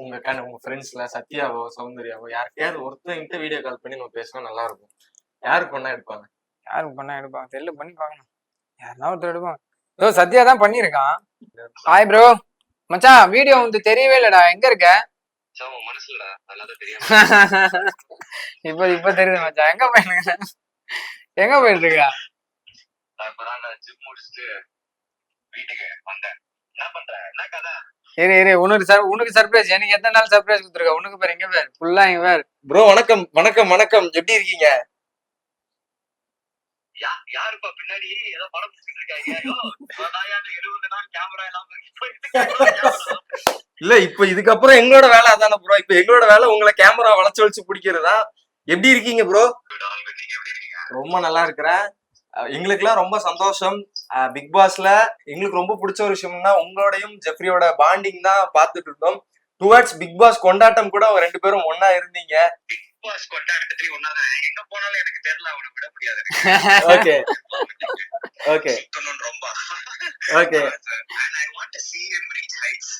உங்க ஃப்ரெண்ட்ஸ்ல சத்யாவோ சௌந்தர்யாவோ யாருக்கையாவது ஒருத்தங்கிட்ட video call பண்ணி நம்ம பேசினா நல்லா இருக்கும். யாருக்கு பண்ணா எடுப்பாங்க? யாருக்கு பண்ணா எடுப்பாங்க தெரியல, பண்ணி பார்க்கணும். யாருன்னா ஒருத்தர் எடுப்பாங்க. சத்யா தான் பண்ணிருக்கான். ஹாய் ப்ரோ மச்சான், வீடியோ வந்து தெரியவே இல்லடா, எங்க இருக்க? மனசுலடா அதெல்லாம் தெரியும். இப்ப தெரியுது மச்சான். எங்க போயிருக்க? எங்க போயிட்டு இருக்க? நான் ஜிம் முடிச்சுட்டு வீட்டுக்கு வந்தேன். என்ன பண்ற? என்ன கதை? இரு உனக்கு சர்ப்ரைஸ். எனக்கு எத்தனை நாள் சர்ப்ரைஸ் கொடுத்துருக்க? உனக்கு பேர் எங்க பேர் ஃபுல்லா எங்க பேர். ப்ரோ வணக்கம் வணக்கம் வணக்கம், எப்படி இருக்கீங்க? யாருப்பா பின்னாடி ஏதோ படம் பிடிச்சிட்டு இருக்காங்க? 70 நாள் கேமரா எல்லாம் இல்ல, இப்ப இதுக்கப்புறம் எங்களோட வேலை அதானே ப்ரோ. இப்ப எங்களோட வேலை உங்களை கேமரா வளைச்சு பிடிக்கிறதா. எப்படி இருக்கீங்க ப்ரோ? ரொம்ப நல்லா இருக்கிறேன். எங்களுக்குலாம் ரொம்ப சந்தோஷம். பிக் பாஸ்ல எங்களுக்கு ரொம்ப பிடிச்ச ஒரு விஷயம்னா உங்களோடையும் ஜெஃப்ரியோட பாண்டிங் தான் பார்த்துட்டு இருந்தோம். டுவர்ட்ஸ் பிக் பாஸ் கொண்டாட்டம் கூட 2 பேரும் ஒன்னா இருந்தீங்க. பிக் பாஸ் கொண்டாட்டத்துலயும் ஒன்னாதான். எங்க போனாலும் எனக்கு தெரியல, அவனை விட முடியாது. ஓகே ஓகே ரொம்ப okay. and I want to see him reach heights.